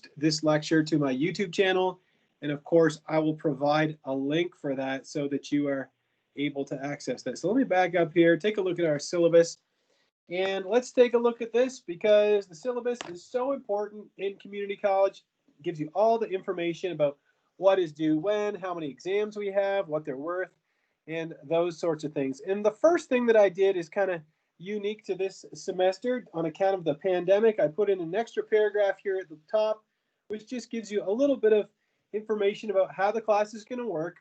post this lecture to my YouTube channel. And of course, I will provide a link for that so that you are able to access that. So let me back up here, take a look at our syllabus. And let's take a look at this because the syllabus is so important in community college. It gives you all the information about what is due when, how many exams we have, what they're worth, and those sorts of things. And the first thing that I did is kind of unique to this semester on account of the pandemic. I put in an extra paragraph here at the top, which just gives you a little bit of information about how the class is going to work.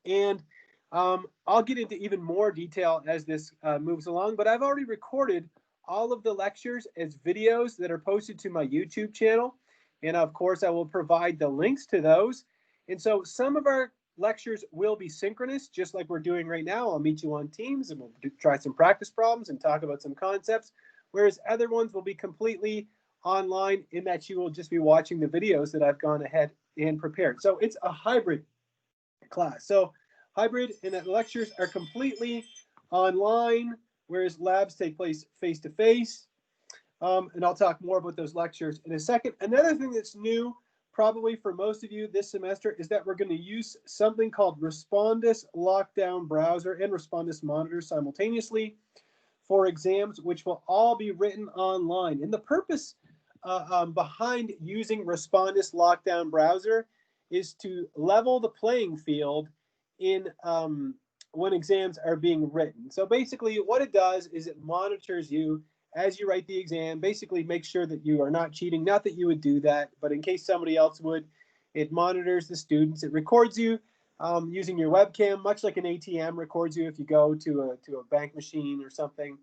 And I'll get into even more detail as this moves along, but I've already recorded all of the lectures as videos that are posted to my YouTube channel. And of course, I will provide the links to those. And so some of our lectures will be synchronous, just like we're doing right now. I'll meet you on Teams and we'll try some practice problems and talk about some concepts, whereas other ones will be completely online in that you will just be watching the videos that I've gone ahead and prepared. So it's a hybrid class. So hybrid and the lectures are completely online, whereas labs take place face-to-face. And I'll talk more about those lectures in a second. Another thing that's new, probably for most of you this semester, is that we're going to use something called Respondus Lockdown Browser and Respondus Monitor simultaneously for exams, which will all be written online. And the purpose behind using Respondus Lockdown Browser is to level the playing field in when exams are being written. So basically what it does is it monitors you as you write the exam, basically make sure that you are not cheating. Not that you would do that, but in case somebody else would, it monitors the students. It records you using your webcam, much like an ATM records you if you go to a bank machine or something.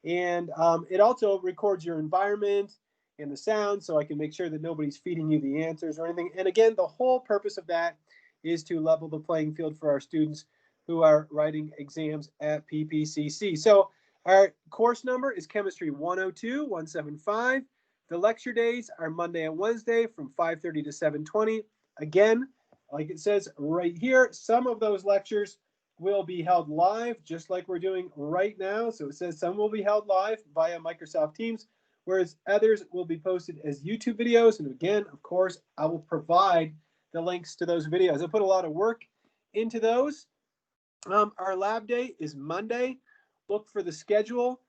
And it also records your environment and the sound, so I can make sure that nobody's feeding you the answers or anything. And again, the whole purpose of that is to level the playing field for our students who are writing exams at PPCC. So our course number is Chemistry 102, 175. The lecture days are Monday and Wednesday from 5:30 to 7:20. Again, like it says right here, some of those lectures will be held live, just like we're doing right now. So it says some will be held live via Microsoft Teams, whereas others will be posted as YouTube videos. And again, of course, I will provide the links to those videos. I put a lot of work into those. Our lab day is Monday. Look for the schedule,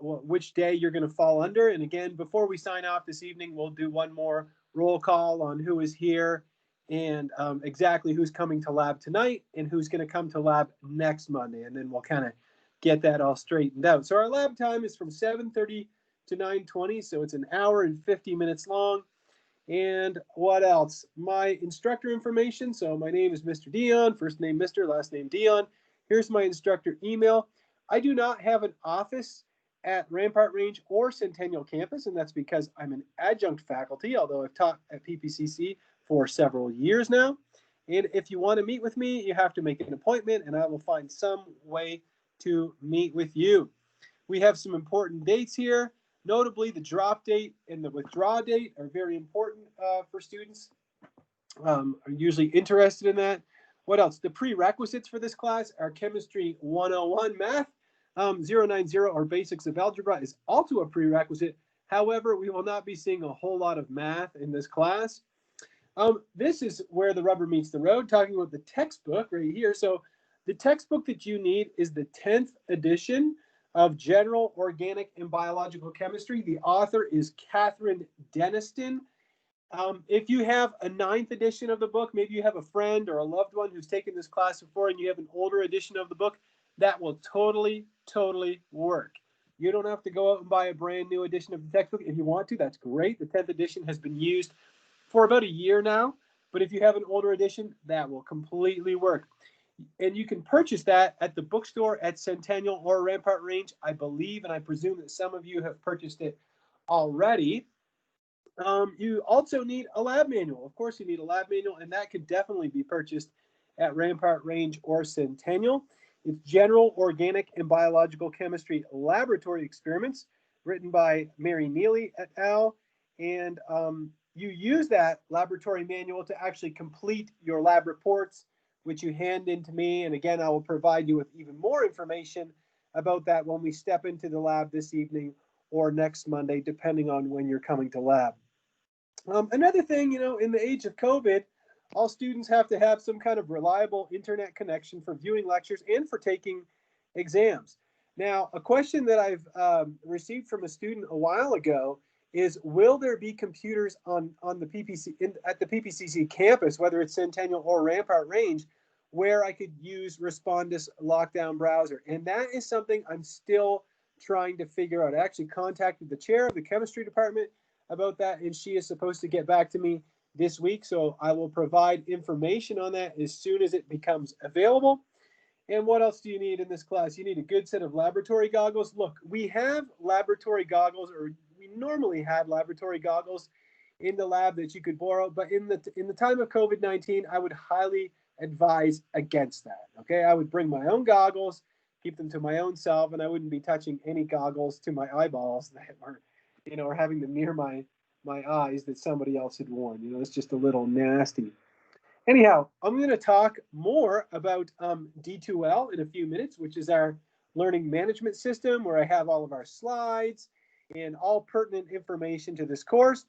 which day you're going to fall under. And again, before we sign off this evening, we'll do one more roll call on who is here and exactly who's coming to lab tonight and who's going to come to lab next Monday. And then we'll kind of get that all straightened out. So our lab time is from 7:30 to 9:20. So it's an hour and 50 minutes long. And what else? My instructor information. So my name is Mr. Deon, first name Mr., last name Deon. Here's my instructor email. I do not have an office at Rampart Range or Centennial Campus, and that's because I'm an adjunct faculty, although I've taught at PPCC for several years now. And if you want to meet with me, you have to make an appointment, and I will find some way to meet with you. We have some important dates here. Notably, the drop date and the withdraw date are very important for students. Are usually interested in that. What else? The prerequisites for this class are Chemistry 101 Math. 090 or Basics of Algebra is also a prerequisite. However, we will not be seeing a whole lot of math in this class. This is where the rubber meets the road, talking about the textbook right here. So the textbook that you need is the 10th edition of General Organic and Biological Chemistry. The author is Catherine Deniston. If you have a 9th edition of the book, maybe you have a friend or a loved one who's taken this class before and you have an older edition of the book, that will totally work. You don't have to go out and buy a brand new edition of the textbook. If you want to, that's great. The 10th edition has been used for about a year now, but if you have an older edition, that will completely work. And you can purchase that at the bookstore at Centennial or Rampart Range, I believe, and I presume that some of you have purchased it already. You also need a lab manual. Of course, you need a lab manual, and that could definitely be purchased at Rampart Range or Centennial. It's General Organic and Biological Chemistry Laboratory Experiments, written by Mary Neely et al. And you use that laboratory manual to actually complete your lab reports, which you hand in to me. And again, I will provide you with even more information about that when we step into the lab this evening or next Monday, depending on when you're coming to lab. Another thing, in the age of COVID, all students have to have some kind of reliable internet connection for viewing lectures and for taking exams. Now, a question that I've received from a student a while ago is, will there be computers on the at the PPCC campus, whether it's Centennial or Rampart Range, where I could use Respondus lockdown browser? And that is something I'm still trying to figure out. I actually contacted the chair of the chemistry department about that, and she is supposed to get back to me this week. So I will provide information on that as soon as it becomes available. And what else do you need in this class? You need a good set of laboratory goggles. Look, we have laboratory goggles, or we normally had laboratory goggles in the lab that you could borrow, but in the time of COVID-19, I would highly advise against that. Okay, I would bring my own goggles, keep them to my own self, and I wouldn't be touching any goggles to my eyeballs that were, or having them near my eyes that somebody else had worn. It's just a little nasty. Anyhow, I'm going to talk more about D2L in a few minutes, which is our learning management system, where I have all of our slides and all pertinent information to this course.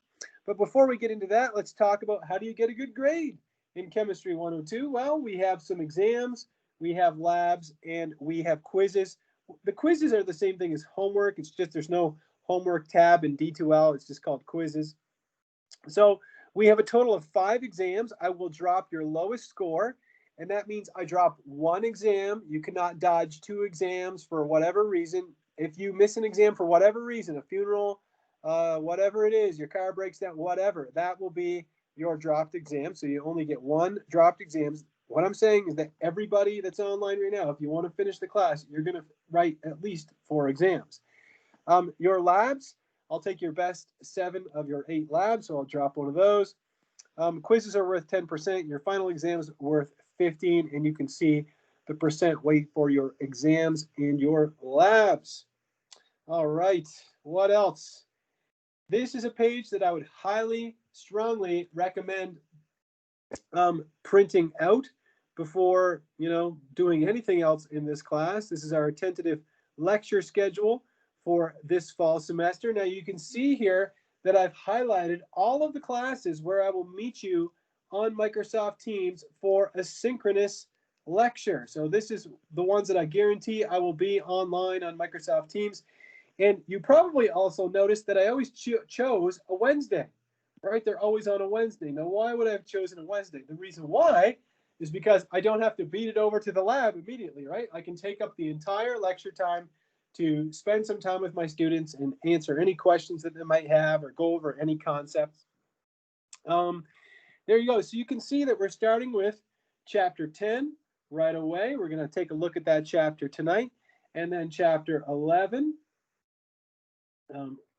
But before we get into that, let's talk about, how do you get a good grade in Chemistry 102? Well, we have some exams, we have labs, and we have quizzes. The quizzes are the same thing as homework. It's just there's no homework tab in D2L. It's just called quizzes. So we have a total of 5 exams. I will drop your lowest score, and that means I drop 1 exam. You cannot dodge 2 exams for whatever reason. If you miss an exam for whatever reason, a funeral, whatever it is, your car breaks down, whatever, that will be your dropped exam. So you only get 1 dropped exam. What I'm saying is that everybody that's online right now, if you want to finish the class, you're going to write at least 4 exams. Your labs, I'll take your best 7 of your 8 labs, so I'll drop 1 of those. Quizzes are worth 10%. Your final exam is worth 15, and you can see the percent weight for your exams and your labs. All right, what else? This is a page that I would highly, strongly recommend printing out before, doing anything else in this class. This is our tentative lecture schedule for this fall semester. Now you can see here that I've highlighted all of the classes where I will meet you on Microsoft Teams for a synchronous lecture. So this is the ones that I guarantee I will be online on Microsoft Teams. And you probably also noticed that I always chose a Wednesday, right? They're always on a Wednesday. Now, why would I have chosen a Wednesday? The reason why is because I don't have to beat it over to the lab immediately, right? I can take up the entire lecture time to spend some time with my students and answer any questions that they might have or go over any concepts. There you go. So you can see that we're starting with chapter 10 right away. We're going to take a look at that chapter tonight. And then chapter 11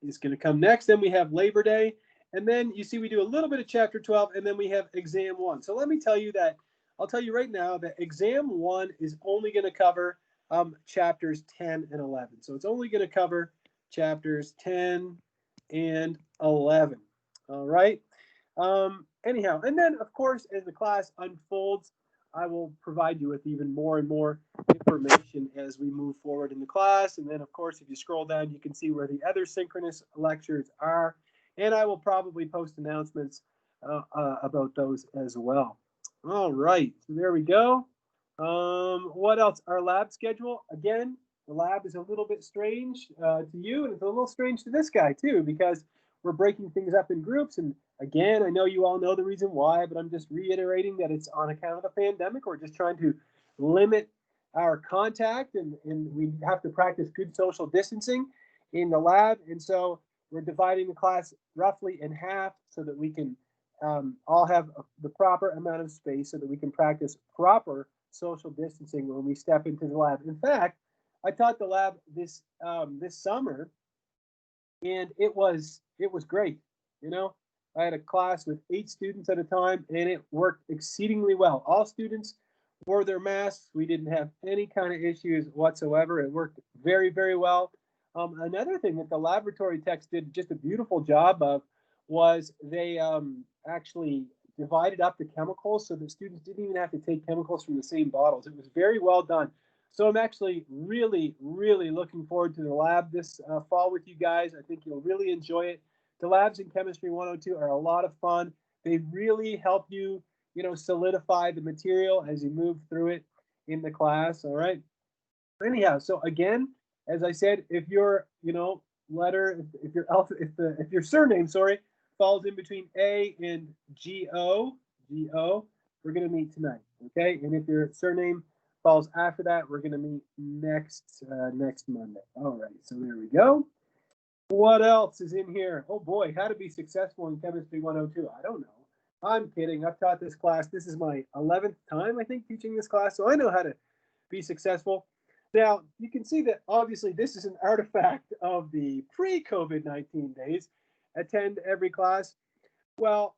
is going to come next. Then we have Labor Day. And then you see we do a little bit of chapter 12, and then we have exam 1. So let me tell you that, I'll tell you right now that exam 1 is only going to cover chapters 10 and 11. So it's only going to cover chapters 10 and 11. All right. Anyhow, and then of course, as the class unfolds, I will provide you with even more and more information as we move forward in the class. And then of course, if you scroll down, you can see where the other synchronous lectures are. And I will probably post announcements about those as well. All right, so there we go. What else? Our lab schedule. Again, the lab is a little bit strange to you, and it's a little strange to this guy too, because we're breaking things up in groups. And again, I know you all know the reason why, but I'm just reiterating that it's on account of the pandemic. We're just trying to limit our contact, and we have to practice good social distancing in the lab. And so we're dividing the class roughly in half so that we can all have the proper amount of space so that we can practice proper social distancing when we step into the lab. In fact, I taught the lab this summer, and it was great. I had a class with 8 students at a time, and it worked exceedingly well. All students wore their masks. We didn't have any kind of issues whatsoever. It worked very, very well. Another thing that the laboratory techs did just a beautiful job of was they actually divided up the chemicals so the students didn't even have to take chemicals from the same bottles. It was very well done. So I'm actually really, really looking forward to the lab this fall with you guys. I think you'll really enjoy it. The labs in Chemistry 102 are a lot of fun. They really help you, solidify the material as you move through it in the class. All right. Anyhow, so again, as I said, if your, letter, if your alpha, if your surname, sorry, falls in between A and G-O, we're going to meet tonight. Okay. And if your surname falls after that, we're going to meet next Monday. All right. So there we go. What else is in here? Oh boy, how to be successful in Chemistry 102. I don't know. I'm kidding. I've taught this class. This is my 11th time, I think, teaching this class. So I know how to be successful. Now, you can see that obviously this is an artifact of the pre-COVID-19 days. Attend every class. Well,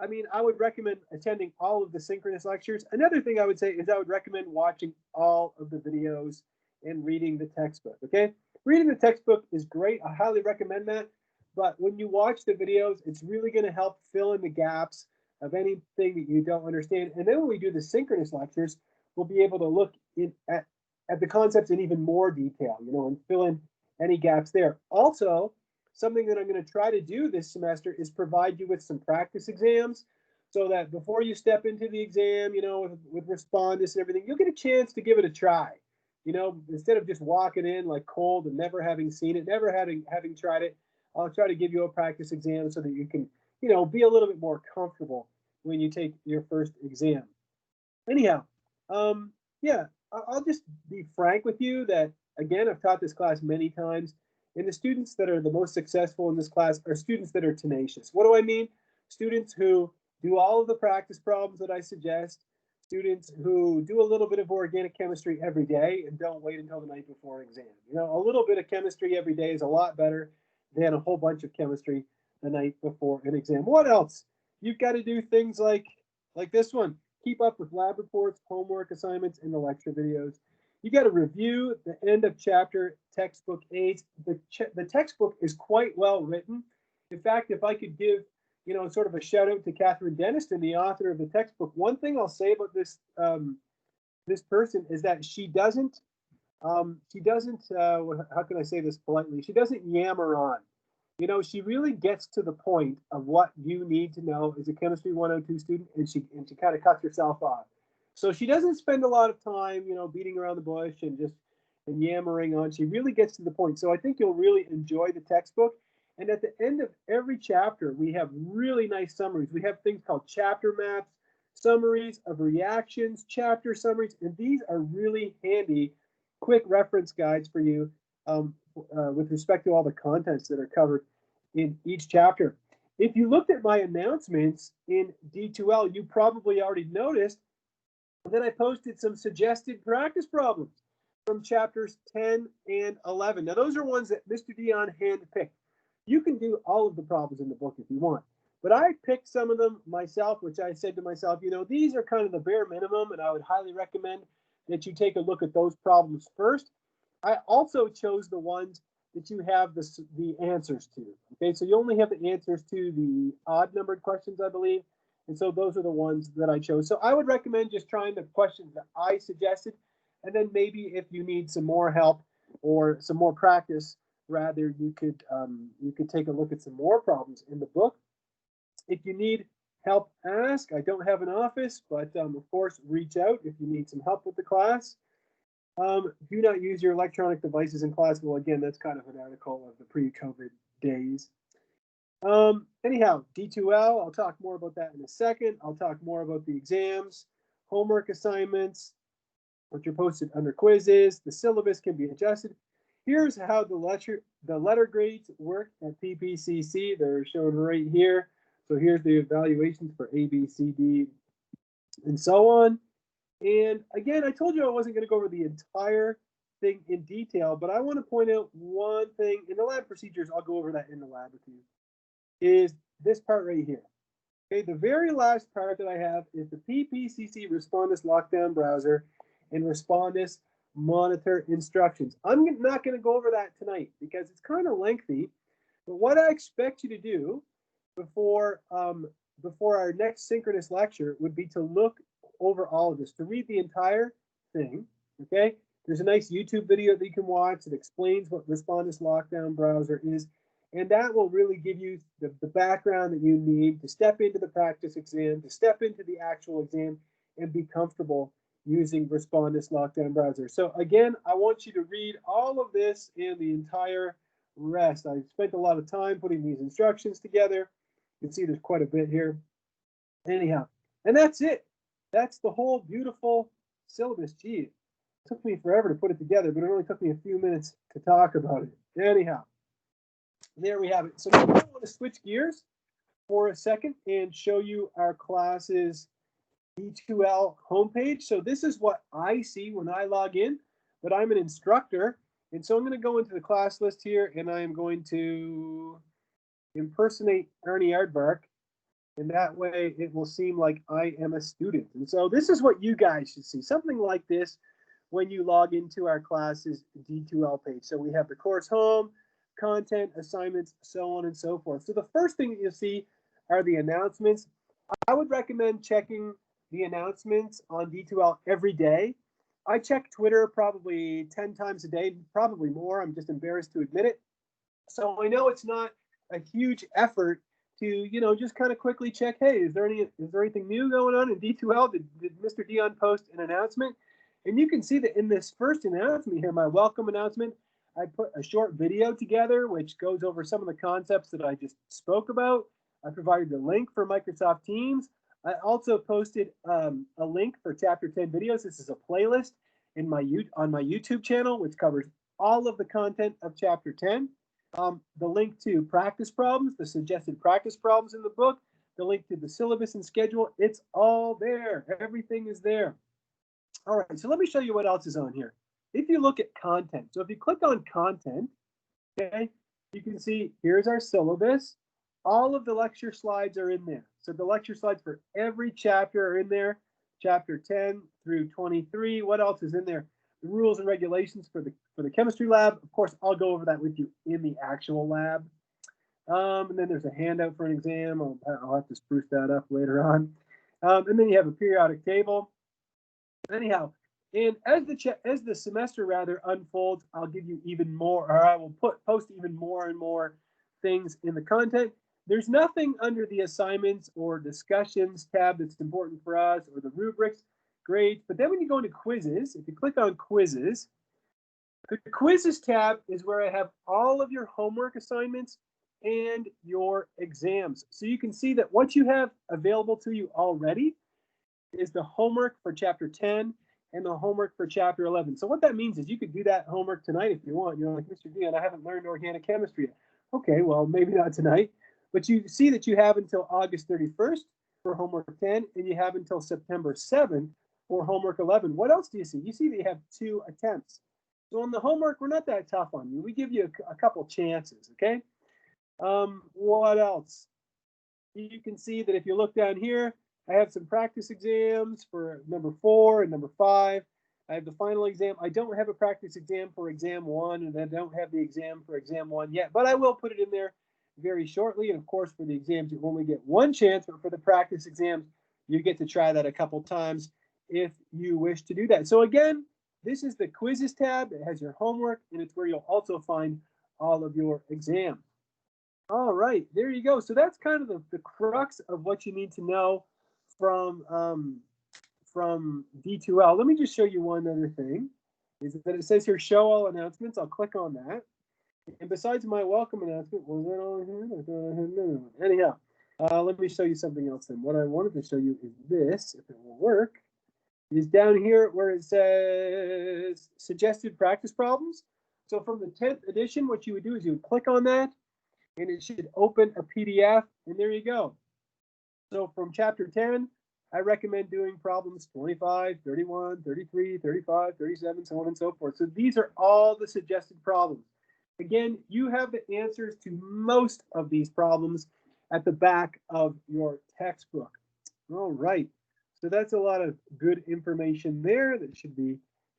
I mean, I would recommend attending all of the synchronous lectures. Another thing I would say is I would recommend watching all of the videos and reading the textbook, okay? Reading the textbook is great. I highly recommend that. But when you watch the videos, it's really going to help fill in the gaps of anything that you don't understand. And then when we do the synchronous lectures, we'll be able to look at the concepts in even more detail, and fill in any gaps there. Also, something that I'm going to try to do this semester is provide you with some practice exams so that before you step into the exam, with respondus and everything, you'll get a chance to give it a try. Instead of just walking in like cold and never having seen it, never having tried it, I'll try to give you a practice exam so that you can, be a little bit more comfortable when you take your first exam. Anyhow, yeah, I'll just be frank with you that, again, I've taught this class many times, and the students that are the most successful in this class are students that are tenacious. What do I mean? Students who do all of the practice problems that I suggest, students who do a little bit of organic chemistry every day and don't wait until the night before an exam. A little bit of chemistry every day is a lot better than a whole bunch of chemistry the night before an exam. What else? You've got to do things like this one. Keep up with lab reports, homework assignments, and the lecture videos. You got to review the end of chapter textbook aids. The textbook is quite well written. In fact, if I could give sort of a shout out to Catherine Denniston, the author of the textbook. One thing I'll say about this this person is that she doesn't how can I say this politely? She doesn't yammer on. She really gets to the point of what you need to know as a Chemistry 102 student, and she kind of cuts herself off. So she doesn't spend a lot of time, beating around the bush and yammering on. She really gets to the point. So I think you'll really enjoy the textbook. And at the end of every chapter, we have really nice summaries. We have things called chapter maps, summaries of reactions, chapter summaries, and these are really handy, quick reference guides for you with respect to all the contents that are covered in each chapter. If you looked at my announcements in D2L, you probably already noticed that I posted some suggested practice problems from chapters 10 and 11. Now, those are ones that Mr. Deon handpicked. You can do all of the problems in the book if you want, but I picked some of them myself, which I said to myself, these are kind of the bare minimum, and I would highly recommend that you take a look at those problems first. I also chose the ones that you have the answers to. Okay, so you only have the answers to the odd numbered questions, I believe, and so those are the ones that I chose. So I would recommend just trying the questions that I suggested, and then maybe if you need some more help or some more practice, rather, you could take a look at some more problems in the book. If you need help, ask. I don't have an office, but of course, reach out if you need some help with the class. Do not use your electronic devices in class. Well, again, that's kind of an article of the pre-COVID days. Anyhow, D2L, I'll talk more about that in a second. I'll talk more about the exams, homework assignments, which are posted under quizzes. The syllabus can be adjusted. Here's how the letter grades work at PPCC. They're shown right here. So here's the evaluations for A, B, C, D, and so on. And again, I told you I wasn't going to go over the entire thing in detail, but I want to point out one thing. In the lab procedures, I'll go over that in the lab with you, is this part right here. Okay, the very last part that I have is the PPCC Respondus Lockdown Browser and Respondus Monitor instructions. I'm not going to go over that tonight because it's kind of lengthy, but what I expect you to do before our next synchronous lecture would be to look over all of this, to read the entire thing. Okay, there's a nice YouTube video that you can watch that explains what Respondus Lockdown Browser is, And that will really give you the background that you need to step into the practice exam, to step into the actual exam, and be comfortable using Respondus Lockdown Browser. So again, I want you to read all of this and the entire rest. I spent a lot of time putting these instructions together. You can see there's quite a bit here. Anyhow, and that's it. That's the whole beautiful syllabus. Gee, it took me forever to put it together, but it only took me a few minutes to talk about it. Anyhow, there we have it. So now I want to switch gears for a second and show you our class's D2L homepage. So this is what I see when I log in, but I'm an instructor. And so I'm going to go into the class list here, and I am going to impersonate Ernie Aardvark. And that way it will seem like I am a student. And so this is what you guys should see, something like this when you log into our class's D2L page. So we have the course home, content, assignments, so on and so forth. So the first thing that you'll see are the announcements. I would recommend checking the announcements on D2L every day. I check Twitter probably 10 times a day, probably more. I'm just embarrassed to admit it. So I know it's not a huge effort to, you know, just kind of quickly check, hey, is there anything new going on in D2L? Did Mr. Deon post an announcement? And you can see that in this first announcement here, my welcome announcement, I put a short video together which goes over some of the concepts that I just spoke about. I provided the link for Microsoft Teams. I also posted a link for Chapter 10 videos. This is a playlist on my YouTube channel, which covers all of the content of Chapter 10. The link to practice problems, the suggested practice problems in the book, the link to the syllabus and schedule, it's all there. Everything is there. All right, so let me show you what else is on here. If you look at content, so if you click on content, okay, you can see here's our syllabus. All of the lecture slides are in there. So the lecture slides for every chapter are in there, chapter 10 through 23. What else is in there? The rules and regulations for the chemistry lab. Of course, I'll go over that with you in the actual lab. And then there's a handout for an exam. I'll have to spruce that up later on. And then you have a periodic table. Anyhow, and as the semester rather unfolds, I'll give you even more, or I will post even more and more things in the content. There's nothing under the assignments or discussions tab that's important for us, or the rubrics, grades. But then when you go into quizzes, if you click on quizzes, the quizzes tab is where I have all of your homework assignments and your exams. So you can see that what you have available to you already is the homework for chapter 10 and the homework for chapter 11. So what that means is you could do that homework tonight if you want. You're like, Mr. Deon, I haven't learned organic chemistry yet. Okay, well, maybe not tonight. But you see that you have until August 31st for homework 10, and you have until September 7th for homework 11. What else do you see? You see that you have 2 attempts. So on the homework, we're not that tough on you. We give you a couple chances, okay? What else? You can see that if you look down here, I have some practice exams for number 4 and number 5. I have the final exam. I don't have a practice exam for exam 1, and I don't have the exam for exam 1 yet, but I will put it in there very shortly. And of course, for the exams, you only get 1 chance, but for the practice exams, you get to try that a couple times if you wish to do that. So again, this is the quizzes tab. It has your homework, and it's where you'll also find all of your exams. All right, there you go. So that's kind of the crux of what you need to know from D2L. Let me just show you one other thing. Is that it says here, show all announcements. I'll click on that. And besides my welcome announcement, was that on here? Anyhow, let me show you something else then. What I wanted to show you is this, if it will work, is down here where it says suggested practice problems. So from the 10th edition, what you would do is you would click on that, and it should open a PDF, and there you go. So from chapter 10, I recommend doing problems 25, 31, 33, 35, 37, so on and so forth. So these are all the suggested problems. Again, you have the answers to most of these problems at the back of your textbook. All right, so that's a lot of good information there that should be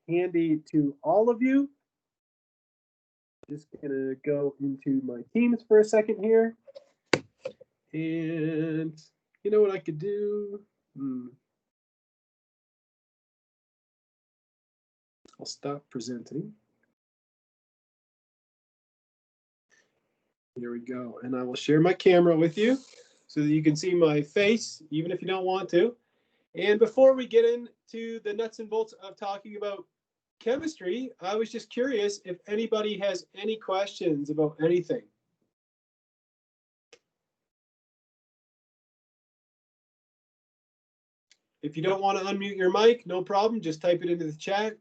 handy to all of you. Just gonna go into my Teams for a second here. And you know what I could do? I'll stop presenting. Here we go. And I will share my camera with you so that you can see my face, even if you don't want to. And before we get into the nuts and bolts of talking about chemistry, I was just curious if anybody has any questions about anything. If you don't want to unmute your mic, no problem. Just type it into the chat.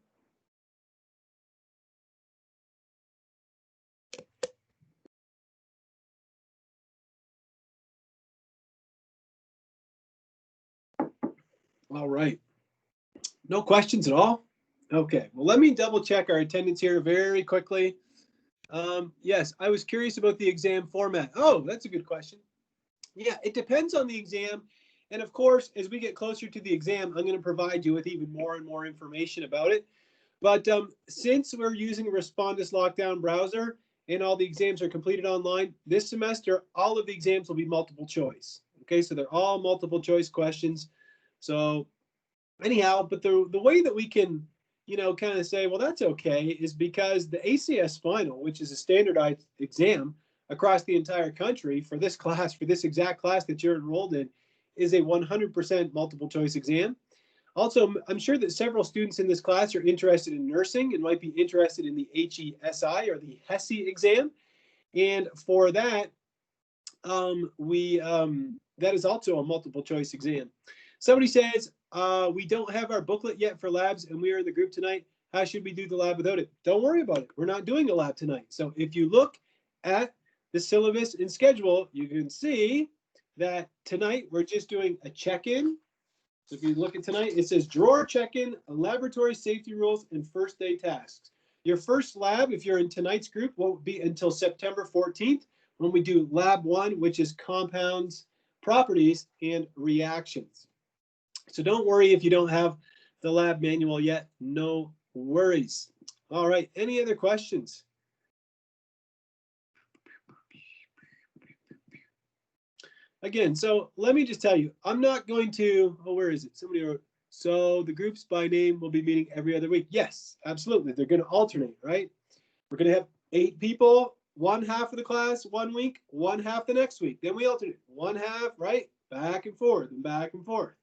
All right. No questions at all? Okay. Well, let me double check our attendance here very quickly. Yes, I was curious about the exam format. Oh, that's a good question. Yeah, it depends on the exam. And of course, as we get closer to the exam, I'm going to provide you with even more and more information about it. But since we're using a Respondus Lockdown browser and all the exams are completed online, this semester, all of the exams will be multiple choice. Okay, so they're all multiple choice questions. So anyhow, but the way that we can, kind of say, well, that's okay, is because the ACS final, which is a standardized exam across the entire country for this class, for this exact class that you're enrolled in, is a 100% multiple choice exam. Also, I'm sure that several students in this class are interested in nursing and might be interested in the HESI or the HESI exam. And for that, that is also a multiple choice exam. Somebody says, we don't have our booklet yet for labs and we are in the group tonight. How should we do the lab without it? Don't worry about it. We're not doing a lab tonight. So if you look at the syllabus and schedule, you can see that tonight we're just doing a check-in. So if you look at tonight, it says drawer check-in, laboratory safety rules, and first day tasks. Your first lab, if you're in tonight's group, won't be until September 14th when we do lab 1, which is compounds, properties, and reactions. So don't worry if you don't have the lab manual yet. No worries. All right, any other questions? Again, so let me just tell you, I'm not going to, oh, where is it? Somebody wrote, so the groups by name will be meeting every other week. Yes, absolutely. They're going to alternate, right? We're going to have 8 people, one half of the class 1 week, one half the next week. Then we alternate one half, right? Back and forth and back and forth.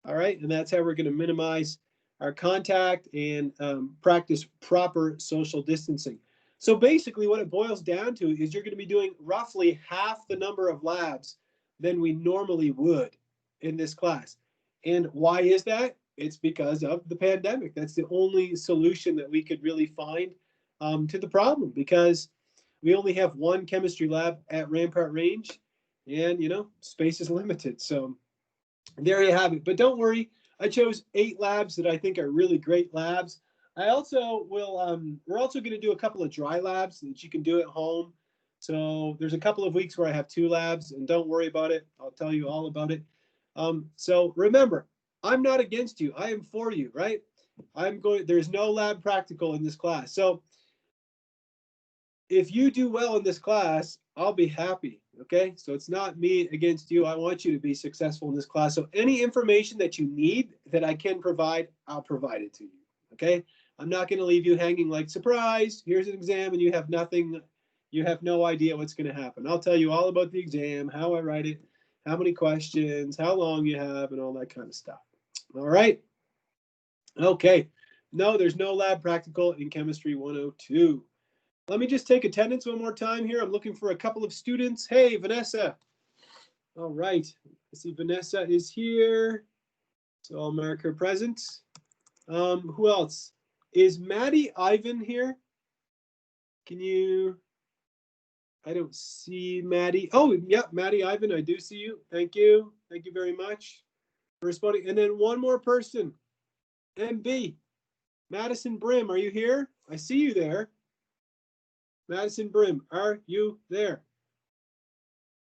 All right, and that's how we're going to minimize our contact and practice proper social distancing. So basically what it boils down to is you're going to be doing roughly half the number of labs than we normally would in this class. And why is that? It's because of the pandemic. That's the only solution that we could really find to the problem, because we only have one chemistry lab at Rampart Range and, space is limited. So there you have it. But don't worry, I chose 8 labs that I think are really great labs. I also will, we're also going to do a couple of dry labs that you can do at home. So there's a couple of weeks where I have 2 labs, and don't worry about it. I'll tell you all about it. So remember, I'm not against you. I am for you, right? There's no lab practical in this class. So if you do well in this class, I'll be happy. Okay, so it's not me against you. I want you to be successful in this class. So any information that you need that I can provide, I'll provide it to you. Okay, I'm not going to leave you hanging like, surprise, here's an exam and you have nothing, you have no idea what's going to happen. I'll tell you all about the exam, how I write it, how many questions, how long you have, and all that kind of stuff. All right. Okay. No, there's no lab practical in Chemistry 102. Let me just take attendance one more time here. I'm looking for a couple of students. Hey, Vanessa. All right. I see Vanessa is here. So I'll mark her present. Who else? Is Maddie Ivan here? Can you? I don't see Maddie. Oh, yeah, Maddie Ivan, I do see you. Thank you. Thank you very much for responding. And then one more person. MB. Madison Brim, are you here? I see you there. Madison Brim, are you there?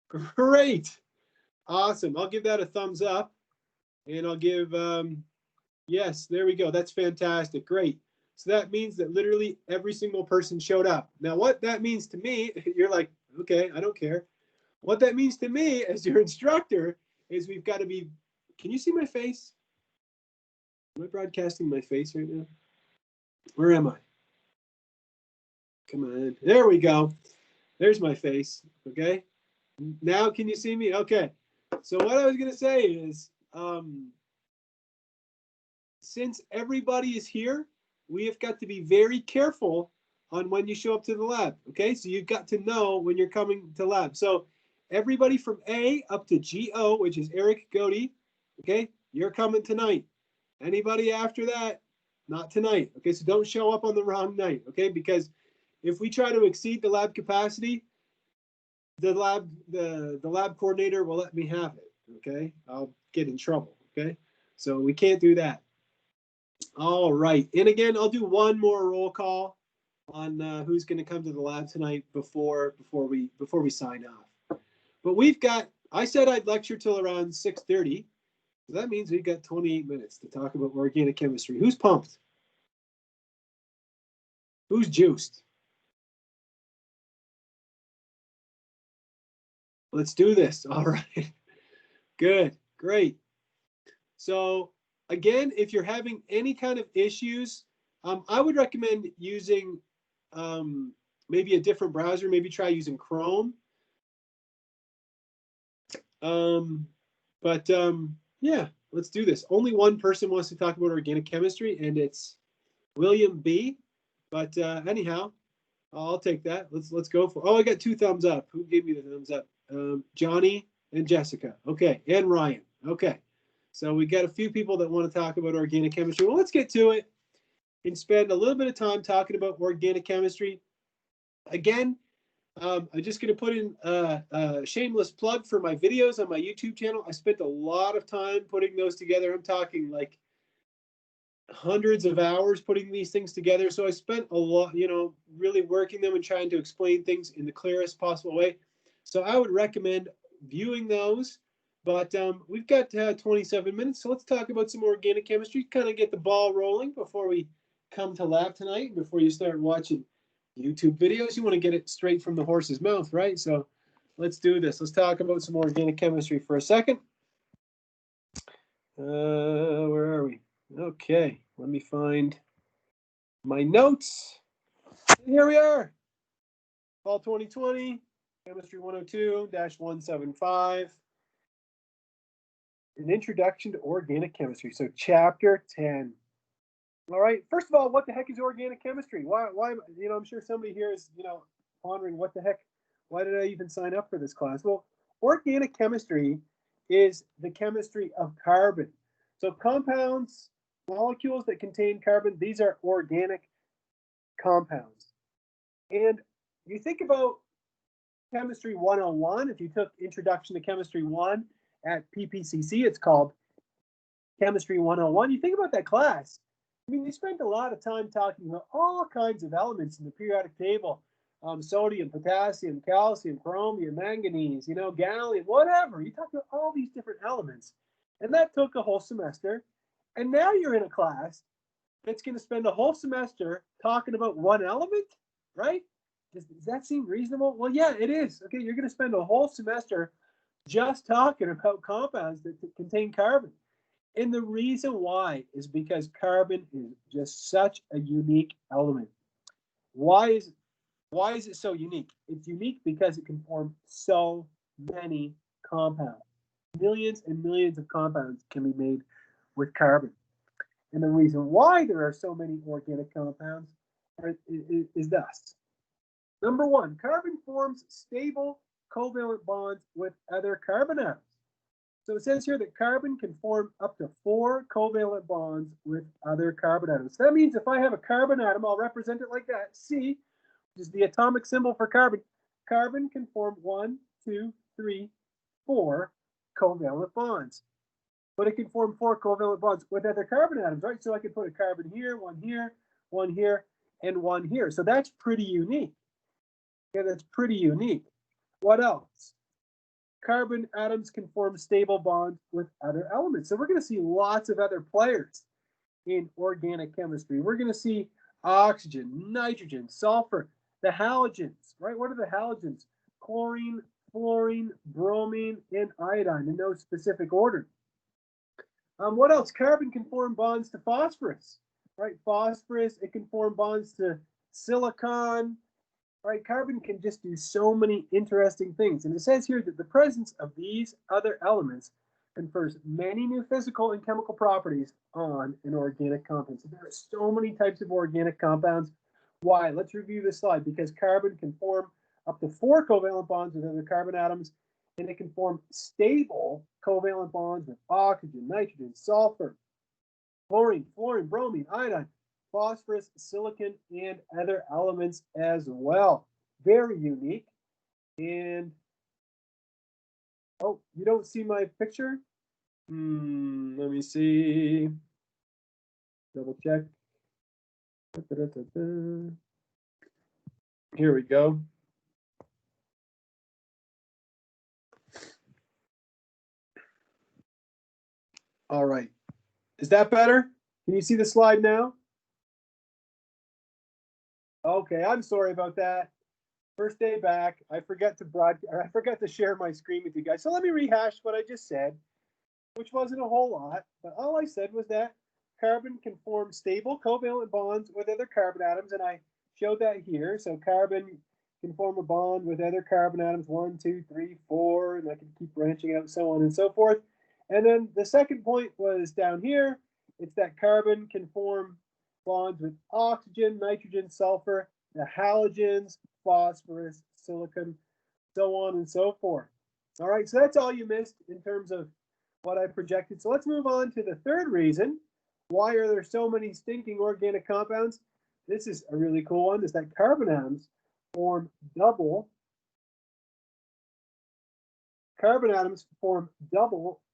Great. Awesome. I'll give that a thumbs up. And I'll give, yes, there we go. That's fantastic. Great. So that means that literally every single person showed up. Now, what that means to me, you're like, okay, I don't care. What that means to me as your instructor is we've got to be, can you see my face? Am I broadcasting my face right now? Where am I? Come on. There we go. There's my face, okay? Now can you see me? Okay. So what I was going to say is, since everybody is here, we have got to be very careful on when you show up to the lab, okay? So you've got to know when you're coming to lab. So everybody from A up to GO, which is Eric Godey, okay? You're coming tonight. Anybody after that, not tonight, okay? So don't show up on the wrong night, okay? Because if we try to exceed the lab capacity, the lab coordinator will let me have it, okay? I'll get in trouble, okay? So we can't do that. All right, and again, I'll do one more roll call on who's going to come to the lab tonight before we sign off. But we've got, I said I'd lecture till around 6:30. So that means we've got 28 minutes to talk about organic chemistry. Who's pumped? Who's juiced? Let's do this. All right. Good. Great. So again, if you're having any kind of issues, I would recommend using maybe a different browser. Maybe try using Chrome. Yeah, let's do this. Only one person wants to talk about organic chemistry, and it's William B. But anyhow, I'll take that. Let's go for. Oh, I got 2 thumbs up. Who gave me the thumbs up? Johnny and Jessica. Okay, and Ryan. Okay, so we got a few people that want to talk about organic chemistry. Well, let's get to it and spend a little bit of time talking about organic chemistry. Again, I'm just going to put in a shameless plug for my videos on my YouTube channel. I spent a lot of time putting those together. I'm talking like hundreds of hours putting these things together. So I spent a lot, really working them and trying to explain things in the clearest possible way. So I would recommend viewing those. But we've got 27 minutes, so let's talk about some organic chemistry, kind of get the ball rolling before we come to lab tonight, before you start watching YouTube videos. You want to get it straight from the horse's mouth, right? So let's do this. Let's talk about some organic chemistry for a second. Where are we? Okay, let me find my notes. Here we are. Fall 2020, Chemistry 102-175. An introduction to organic chemistry. So chapter 10. All right. First of all, what the heck is organic chemistry? Why, I'm sure somebody here is, pondering what the heck, why did I even sign up for this class? Well, organic chemistry is the chemistry of carbon. So compounds, molecules that contain carbon, these are organic compounds. And you think about Chemistry 101, if you took Introduction to Chemistry 1 at PPCC, it's called Chemistry 101. You think about that class. I mean, you spend a lot of time talking about all kinds of elements in the periodic table. Sodium, potassium, calcium, chromium, manganese, gallium, whatever. You talk about all these different elements. And that took a whole semester. And now you're in a class that's going to spend a whole semester talking about one element, right? Does that seem reasonable? Well, yeah, it is. Okay, you're going to spend a whole semester just talking about compounds that contain carbon. And the reason why is because carbon is just such a unique element. Why is it so unique? It's unique because it can form so many compounds. Millions and millions of compounds can be made with carbon. And the reason why there are so many organic compounds is thus. Number one, carbon forms stable covalent bonds with other carbon atoms. So it says here that carbon can form up to 4 covalent bonds with other carbon atoms. That means if I have a carbon atom, I'll represent it like that. C, which is the atomic symbol for carbon. Carbon can form 1, 2, 3, 4 covalent bonds. But it can form 4 covalent bonds with other carbon atoms, right? So I could put a carbon here, one here, one here, and one here. So that's pretty unique. Yeah, that's pretty unique. What else? Carbon atoms can form stable bonds with other elements. So we're going to see lots of other players in organic chemistry. We're going to see oxygen, nitrogen, sulfur, the halogens, right? What are the halogens? Chlorine, fluorine, bromine, and iodine in no specific order. What else? Carbon can form bonds to phosphorus, right? Phosphorus, it can form bonds to silicon, All right, carbon can just do so many interesting things. And it says here that the presence of these other elements confers many new physical and chemical properties on an organic compound. So there are so many types of organic compounds. Why? Let's review this slide. Because carbon can form up to 4 covalent bonds with other carbon atoms, and it can form stable covalent bonds with oxygen, nitrogen, sulfur, chlorine, fluorine, bromine, iodine, phosphorus, silicon, and other elements as well. Very unique. And, oh, you don't see my picture? Let me see. Double check. Here we go. All right. Is that better? Can you see the slide now? Okay, I'm sorry about that. First day back, I forgot to share my screen with you guys. So let me rehash what I just said, which wasn't a whole lot, but all I said was that carbon can form stable covalent bonds with other carbon atoms, and I showed that here. So carbon can form a bond with other carbon atoms, 1, 2, 3, 4, and I can keep branching out, so on and so forth. And then the second point was down here. It's that carbon can form bonds with oxygen, nitrogen, sulfur, the halogens, phosphorus, silicon, so on and so forth. All right, so that's all you missed in terms of what I projected. So let's move on to the third reason. Why are there so many stinking organic compounds? This is a really cool one, is that carbon atoms form double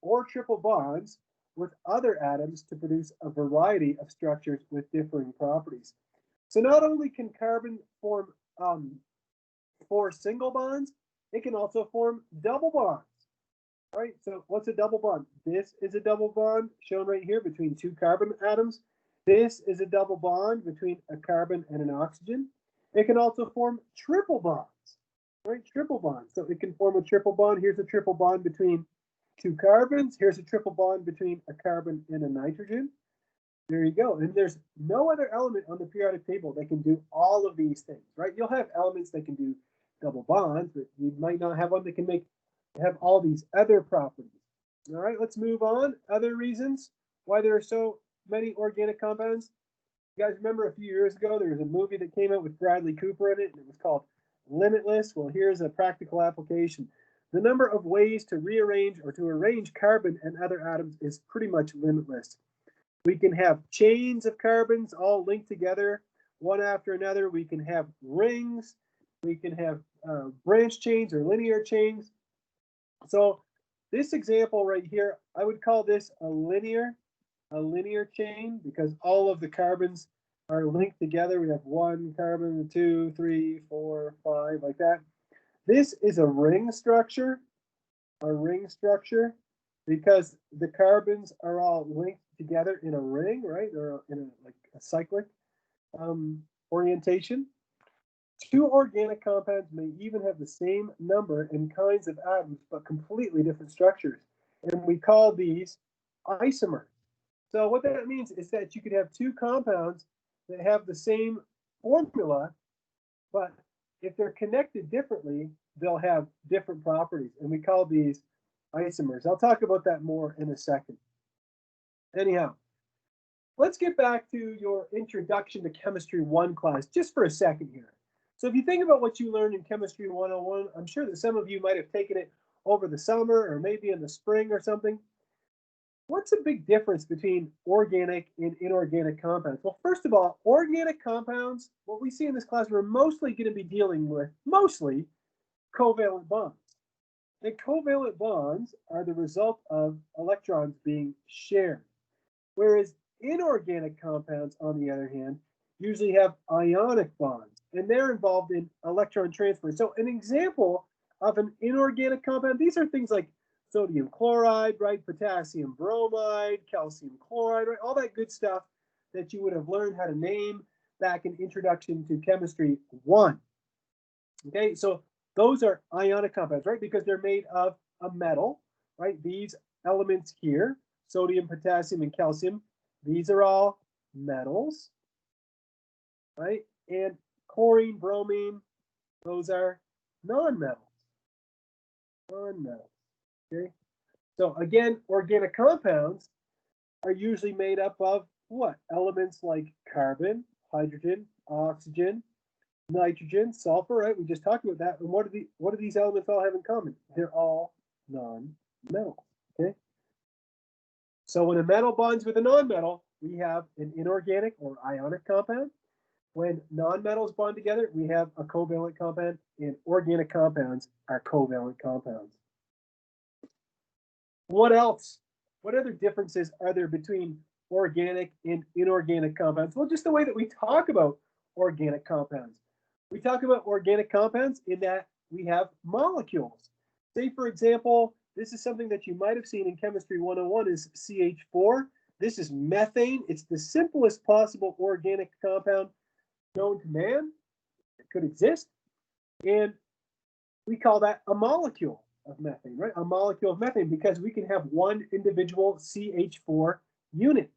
or triple bonds with other atoms to produce a variety of structures with differing properties. So not only can carbon form 4 single bonds, it can also form double bonds. All right, so what's a double bond? This is a double bond shown right here between 2 carbon atoms. This is a double bond between a carbon and an oxygen. It can also form triple bonds, right? Triple bonds. So it can form a triple bond. Here's a triple bond between 2 carbons. Here's a triple bond between a carbon and a nitrogen. There you go. And there's no other element on the periodic table that can do all of these things, right? You'll have elements that can do double bonds, but you might not have one that can have all these other properties. All right, let's move on. Other reasons why there are so many organic compounds. You guys remember a few years ago, there was a movie that came out with Bradley Cooper in it, and it was called Limitless. Well, here's a practical application. The number of ways to rearrange or to arrange carbon and other atoms is pretty much limitless. We can have chains of carbons all linked together, one after another. We can have rings. We can have branch chains or linear chains. So this example right here, I would call this a linear chain because all of the carbons are linked together. We have 1 carbon, 2, 3, 4, 5, like that. This is a ring structure, because the carbons are all linked together in a ring, right? Or in a cyclic orientation. 2 organic compounds may even have the same number and kinds of atoms, but completely different structures. And we call these isomers. So what that means is that you could have 2 compounds that have the same formula, but if they're connected differently, they'll have different properties. And we call these isomers. I'll talk about that more in a second. Anyhow, let's get back to your Introduction to Chemistry 1 class just for a second here. So if you think about what you learned in Chemistry 101, I'm sure that some of you might have taken it over the summer or maybe in the spring or something. What's the big difference between organic and inorganic compounds? Well, first of all, organic compounds, what we see in this class, we're mostly going to be dealing with covalent bonds. And covalent bonds are the result of electrons being shared. Whereas inorganic compounds, on the other hand, usually have ionic bonds, and they're involved in electron transfer. So an example of an inorganic compound, these are things like sodium chloride, right? Potassium bromide, calcium chloride, right? All that good stuff that you would have learned how to name back in Introduction to Chemistry 1. Okay, so those are ionic compounds, right? Because they're made of a metal, right? These elements here, sodium, potassium, and calcium, these are all metals, right? And chlorine, bromine, Those are non-metals. Non-metals. Okay. So again, organic compounds are usually made up of what? Elements like carbon, hydrogen, oxygen, nitrogen, sulfur, right? We just talked about that. And what do these elements all have in common? They're all non-metals. Okay. So when a metal bonds with a non-metal, we have an inorganic or ionic compound. When non-metals bond together, we have a covalent compound, and organic compounds are covalent compounds. What else? What other differences are there between organic and inorganic compounds? Well, just the way that we talk about organic compounds. We talk about organic compounds in that we have molecules. Say, for example, this is something that you might have seen in Chemistry 101 is CH4. This is methane. It's the simplest possible organic compound known to man. It could exist. And we call that a molecule of methane, right? A molecule of methane, because we can have one individual CH4 unit.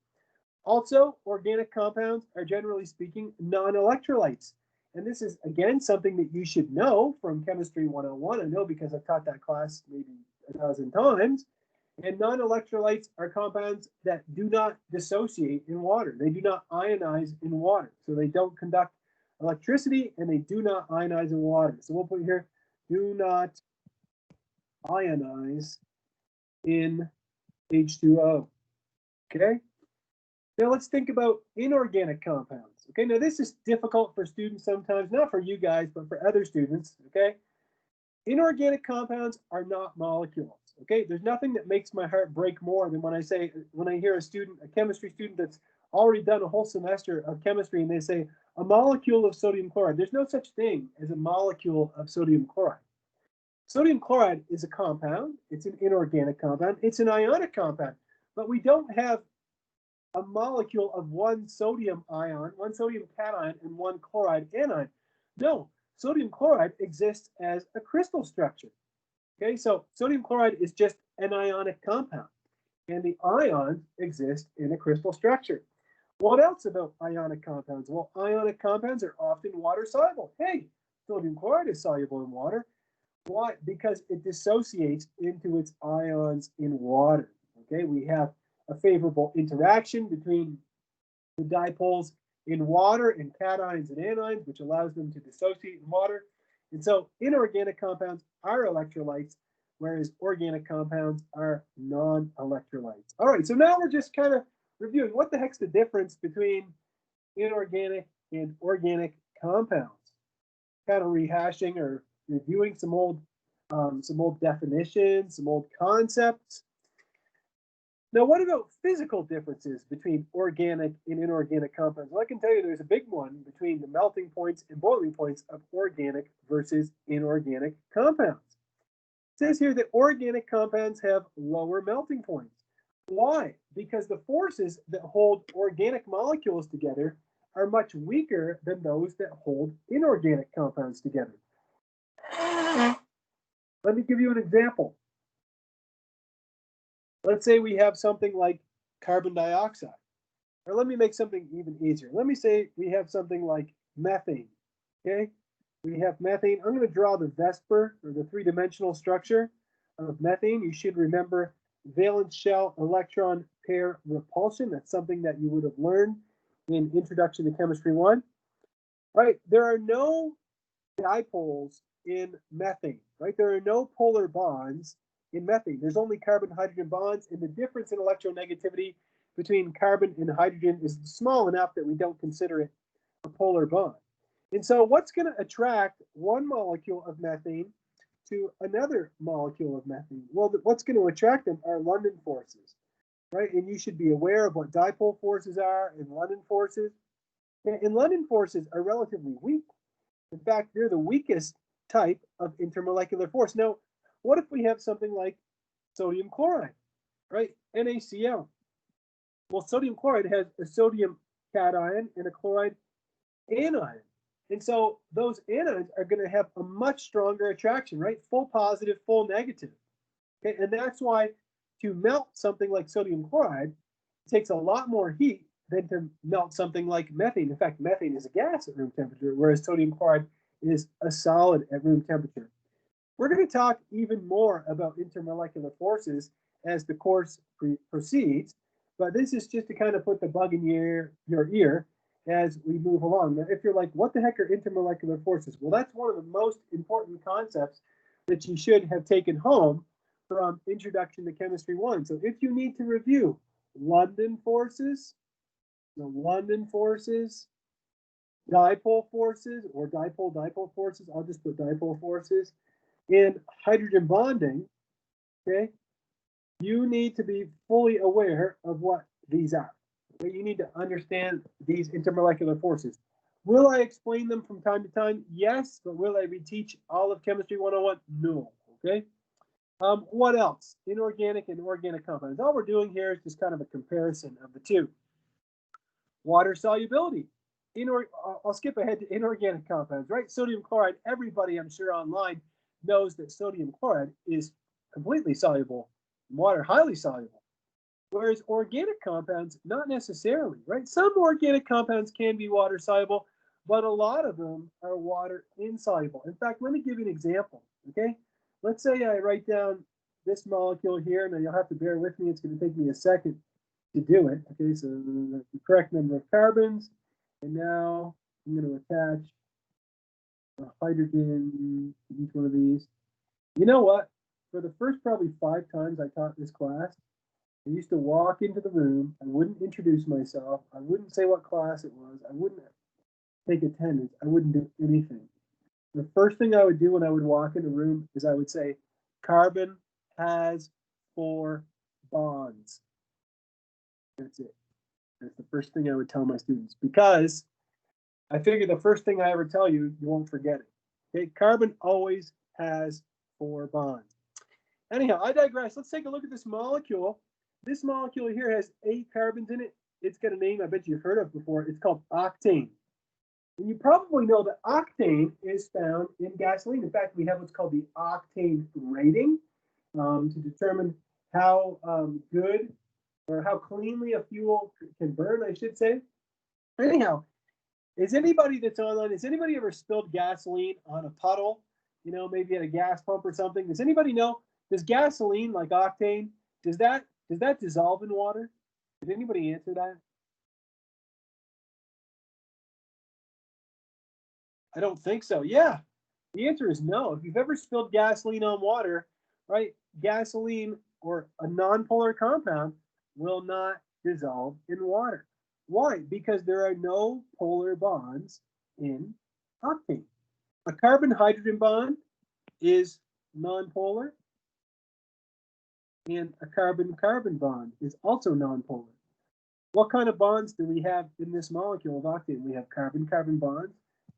Also, organic compounds are, generally speaking, non-electrolytes. And this is, again, something that you should know from Chemistry 101. I know because I've taught that class maybe 1,000 times. And non-electrolytes are compounds that do not dissociate in water. They do not ionize in water. So they don't conduct electricity, and they do not ionize in water. So we'll put here, do not ionize in H2O. Okay? Now let's think about inorganic compounds. Okay, now this is difficult for students sometimes, not for you guys, but for other students. Okay? Inorganic compounds are not molecules. Okay, there's nothing that makes my heart break more than when I hear a chemistry student that's already done a whole semester of chemistry, and they say a molecule of sodium chloride. There's no such thing as a molecule of sodium chloride. Sodium chloride is a compound. It's an inorganic compound. It's an ionic compound, but we don't have a molecule of one sodium ion, one sodium cation, and one chloride anion. No, sodium chloride exists as a crystal structure. Okay, so sodium chloride is just an ionic compound, and the ions exist in a crystal structure. What else about ionic compounds? Well, ionic compounds are often water soluble. Hey, sodium chloride is soluble in water. Why? Because it dissociates into its ions in water. Okay, we have a favorable interaction between the dipoles in water and cations and anions, which allows them to dissociate in water. And so inorganic compounds are electrolytes, whereas organic compounds are non-electrolytes. All right, so now we're just kind of reviewing what the heck's the difference between inorganic and organic compounds. Kind of rehashing or reviewing some old definitions, some old concepts. Now, what about physical differences between organic and inorganic compounds? Well, I can tell you there's a big one between the melting points and boiling points of organic versus inorganic compounds. It says here that organic compounds have lower melting points. Why? Because the forces that hold organic molecules together are much weaker than those that hold inorganic compounds together. Let me give you an example. Let's say we have something like carbon dioxide. Or let me make something even easier. Let me say we have something like methane. Okay? We have methane. I'm going to draw the VSEPR, or the three-dimensional structure of methane. You should remember valence shell electron pair repulsion. That's something that you would have learned in Introduction to Chemistry 1. All right, there are no dipoles in methane, right? There are no polar bonds in methane. There's only carbon-hydrogen bonds, and the difference in electronegativity between carbon and hydrogen is small enough that we don't consider it a polar bond. And so what's going to attract one molecule of methane to another molecule of methane? Well, what's going to attract them are London forces, right? And you should be aware of what dipole forces are and London forces. And London forces are relatively weak. In fact, they're the weakest type of intermolecular force. Now, what if we have something like sodium chloride, right? NaCl. Well, sodium chloride has a sodium cation and a chloride anion. And so those anions are going to have a much stronger attraction, right? Full positive, full negative. Okay, and that's why to melt something like sodium chloride, it takes a lot more heat than to melt something like methane. In fact, methane is a gas at room temperature, whereas sodium chloride is a solid at room temperature. We're going to talk even more about intermolecular forces as the course proceeds, but this is just to kind of put the bug in your ear as we move along. Now, if you're like, what the heck are intermolecular forces? Well, that's one of the most important concepts that you should have taken home from Introduction to Chemistry 1. So if you need to review London forces, the London forces, dipole forces, or dipole forces, I'll just put dipole forces, and hydrogen bonding, okay, you need to be fully aware of what these are. Okay? You need to understand these intermolecular forces. Will I explain them from time to time? Yes, but will I reteach all of Chemistry 101? No, okay? What else? Inorganic and organic compounds. All we're doing here is just kind of a comparison of the two. Water solubility. I'll skip ahead to inorganic compounds, right? Sodium chloride, everybody I'm sure online knows that sodium chloride is completely soluble in water, highly soluble. Whereas organic compounds, not necessarily, right? Some organic compounds can be water soluble, but a lot of them are water insoluble. In fact, let me give you an example, okay? Let's say I write down this molecule here, and you'll have to bear with me. It's going to take me a second to do it. Okay, so the correct number of carbons, and now I'm going to attach a hydrogen to each one of these. You know what? For the first probably 5 times I taught this class, I used to walk into the room. I wouldn't introduce myself. I wouldn't say what class it was. I wouldn't take attendance. I wouldn't do anything. The first thing I would do when I would walk in the room is I would say, carbon has 4 bonds. That's it. That's the first thing I would tell my students, because I figure the first thing I ever tell you, you won't forget it. Okay, carbon always has 4 bonds. Anyhow, I digress. Let's take a look at this molecule. This molecule here has 8 carbons in it. It's got a name I bet you've heard of before. It's called octane. And you probably know that octane is found in gasoline. In fact, we have what's called the octane rating to determine how good or how cleanly a fuel can burn, I should say. Anyhow, is anybody that's online, has anybody ever spilled gasoline on a puddle? You know, maybe at a gas pump or something? Does anybody know, does gasoline, like octane, does that dissolve in water? Did anybody answer that? I don't think so. Yeah, the answer is no. If you've ever spilled gasoline on water, right, gasoline or a nonpolar compound will not dissolve in water. Why? Because there are no polar bonds in octane. A carbon-hydrogen bond is nonpolar, and a carbon-carbon bond is also nonpolar. What kind of bonds do we have in this molecule of octane? We have carbon-carbon bonds,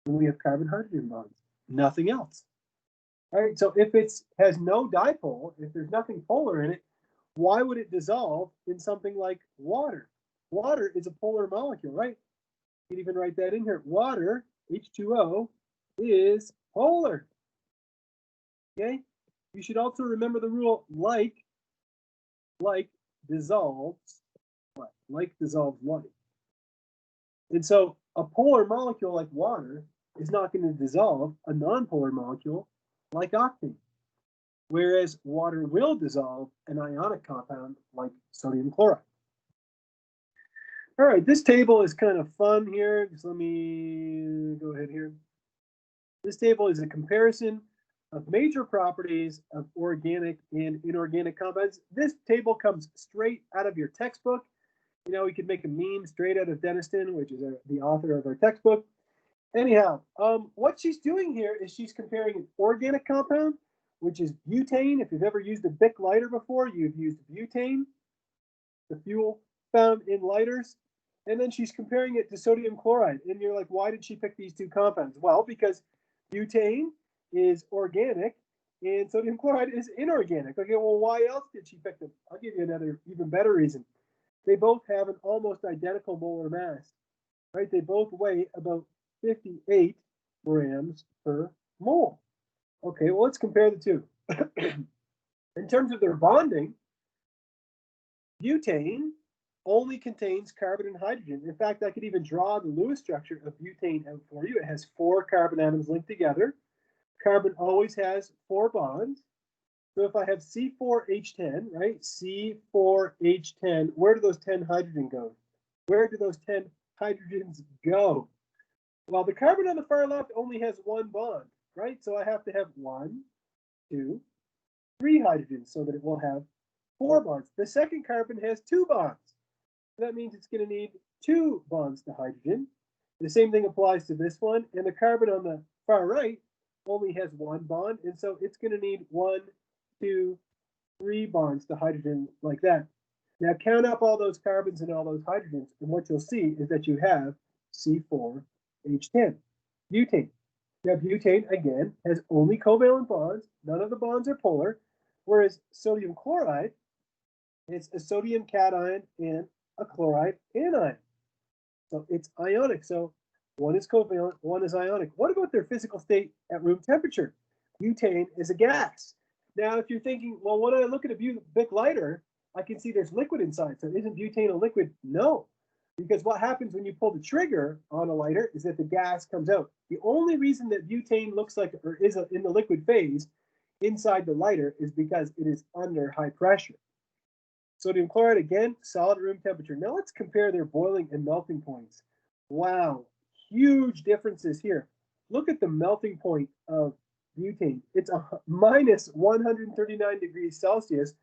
and we have carbon-hydrogen bonds. Nothing else. All right, so if it has no dipole, if there's nothing polar in it, why would it dissolve in something like water? Water is a polar molecule, right? You can even write that in here. Water, H2O, is polar. Okay? You should also remember the rule like dissolves what? Like dissolves like. And so a polar molecule like water is not going to dissolve a nonpolar molecule like octane, whereas water will dissolve an ionic compound like sodium chloride. All right, this table is kind of fun here. Just let me go ahead here. This table is a comparison of major properties of organic and inorganic compounds. This table comes straight out of your textbook. You know, we could make a meme straight out of Deniston, which is the author of our textbook. Anyhow, what she's doing here is she's comparing an organic compound, which is butane. If you've ever used a Bic lighter before, you've used butane, the fuel found in lighters. And then she's comparing it to sodium chloride. And you're like, why did she pick these 2 compounds? Well, because butane is organic and sodium chloride is inorganic. Okay, well, why else did she pick them? I'll give you another even better reason. They both have an almost identical molar mass, right? They both weigh about 58 grams per mole. Okay, well, let's compare the 2. In terms of their bonding, butane only contains carbon and hydrogen. In fact, I could even draw the Lewis structure of butane out for you. It has 4 carbon atoms linked together. Carbon always has 4 bonds. So if I have C4H10, right, C4H10, where do those 10 hydrogen go? Where do those 10 hydrogens go? Well, the carbon on the far left only has 1 bond, right? So I have to have 1, 2, 3 hydrogens so that it will have 4 bonds. The second carbon has 2 bonds. That means it's going to need 2 bonds to hydrogen. The same thing applies to this one. And the carbon on the far right only has 1 bond. And so it's going to need 1, 2, 3 bonds to hydrogen like that. Now count up all those carbons and all those hydrogens. And what you'll see is that you have C4H10, butane. Now butane, again, has only covalent bonds. None of the bonds are polar. Whereas sodium chloride is a sodium cation and a chloride anion. So it's ionic. So one is covalent, one is ionic. What about their physical state at room temperature? Butane is a gas. Now, if you're thinking, well, when I look at a Bic lighter, I can see there's liquid inside. So isn't butane a liquid? No, because what happens when you pull the trigger on a lighter is that the gas comes out. The only reason that butane looks like or is in the liquid phase inside the lighter is because it is under high pressure. Sodium chloride, again, solid room temperature. Now let's compare their boiling and melting points. Wow, huge differences here. Look at the melting point of butane. It's a minus 139 degrees Celsius,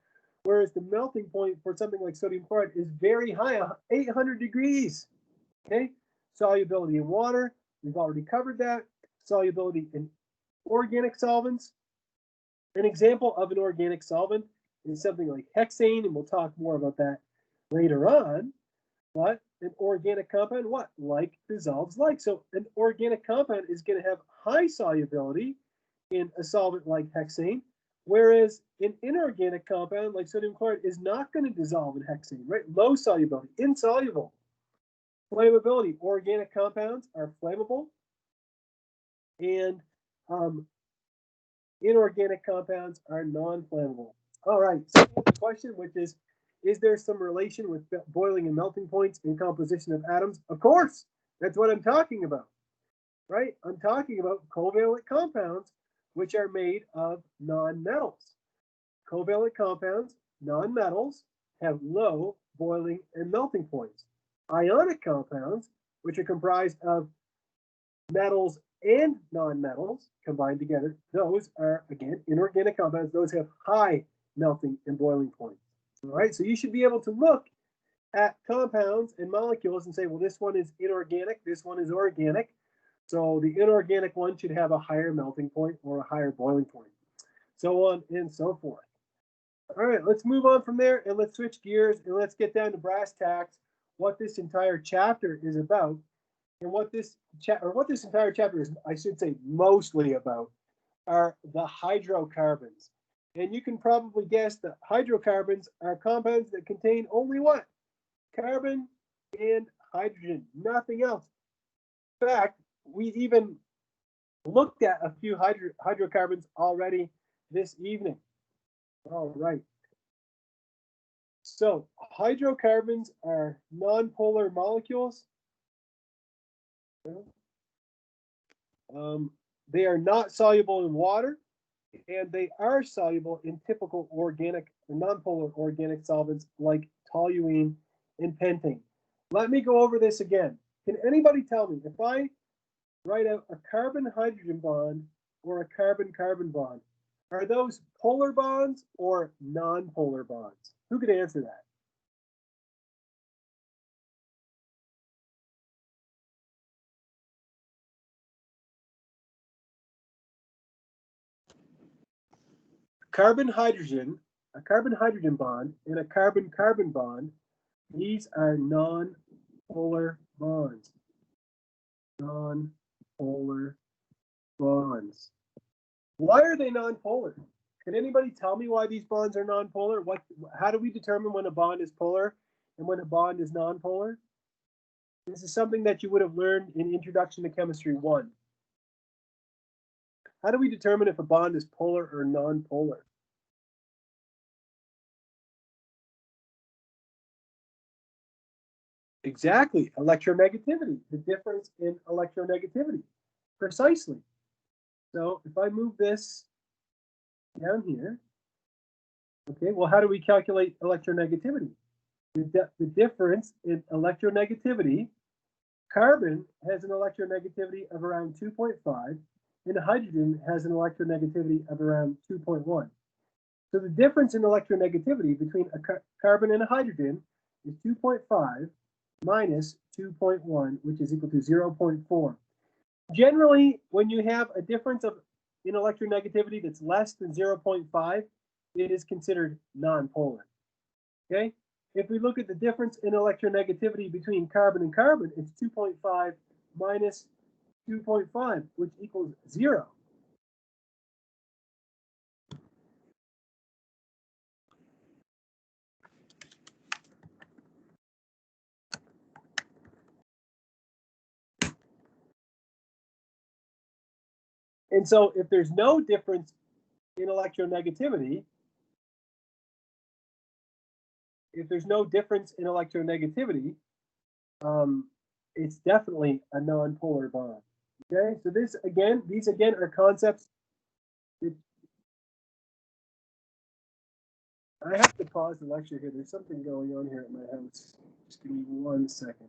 whereas the melting point for something like sodium chloride is very high, 800 degrees. Okay, solubility in water, we've already covered that. Solubility in organic solvents. An example of an organic solvent is something like hexane, and we'll talk more about that later on. But an organic compound, what? Like dissolves like. So an organic compound is going to have high solubility in a solvent like hexane, whereas an inorganic compound like sodium chloride is not going to dissolve in hexane, right? Low solubility, insoluble. Flammability, organic compounds are flammable, and inorganic compounds are non-flammable. All right, so the question, which is there some relation with boiling and melting points in composition of atoms? Of course, that's what I'm talking about, right? I'm talking about covalent compounds, which are made of non-metals. Covalent compounds, non-metals, have low boiling and melting points. Ionic compounds, which are comprised of metals and non-metals combined together, those are, again, inorganic compounds. Those have high melting and boiling points. All right, so you should be able to look at compounds and molecules and say, well, this one is inorganic, this one is organic. So the inorganic one should have a higher melting point or a higher boiling point, so on and so forth. All right, let's move on from there and let's switch gears and let's get down to brass tacks, what this entire chapter is about. And what this entire chapter is, I should say, mostly about, are the hydrocarbons. And you can probably guess that hydrocarbons are compounds that contain only what? Carbon and hydrogen, nothing else. In fact, we even looked at a few hydrocarbons already this evening. All right. So hydrocarbons are nonpolar molecules. They are not soluble in water, and they are soluble in typical organic or nonpolar organic solvents like toluene and pentane. Let me go over this again. Can anybody tell me, if I write out a carbon-hydrogen bond or a carbon-carbon bond, are those polar bonds or non-polar bonds? Who could answer that? Carbon-hydrogen, a carbon-hydrogen bond, and a carbon-carbon bond, these are non-polar bonds. Non-polar bonds. Why are they non-polar? Can anybody tell me why these bonds are non-polar? How do we determine when a bond is polar and when a bond is non-polar? This is something that you would have learned in Introduction to Chemistry 1. How do we determine if a bond is polar or non-polar? Exactly, electronegativity, the difference in electronegativity, precisely. So if I move this down here, okay, well, how do we calculate electronegativity? The difference in electronegativity, carbon has an electronegativity of around 2.5, and hydrogen has an electronegativity of around 2.1. So the difference in electronegativity between a carbon and a hydrogen is 2.5 minus 2.1, which is equal to 0.4. Generally, when you have a difference in electronegativity that's less than 0.5, it is considered nonpolar. Okay? If we look at the difference in electronegativity between carbon and carbon, it's 2.5 minus 2.5, which equals 0. And so if there's no difference in electronegativity, it's definitely a nonpolar bond. Okay, so these again are concepts that I have to pause the lecture here. There's something going on here at my house. Just give me 1 second.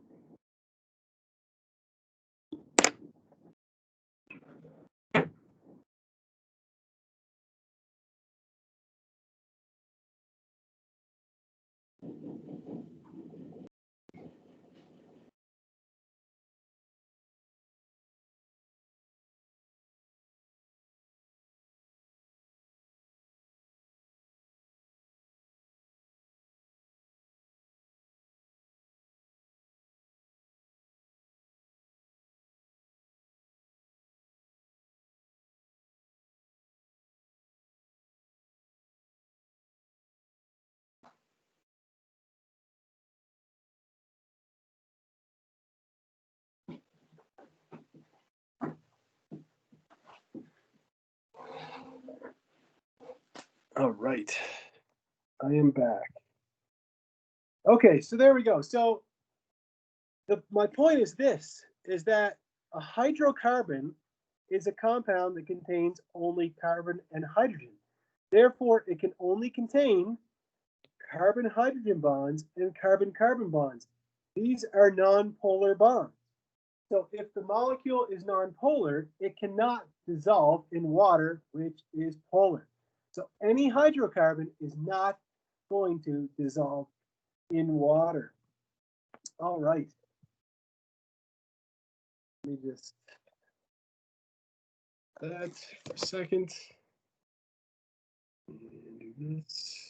All right, I am back. Okay, so there we go. So my point is that a hydrocarbon is a compound that contains only carbon and hydrogen. Therefore, it can only contain carbon-hydrogen bonds and carbon-carbon bonds. These are nonpolar bonds. So if the molecule is nonpolar, it cannot dissolve in water, which is polar. So any hydrocarbon is not going to dissolve in water. All right. Let me just that for a second. And do this.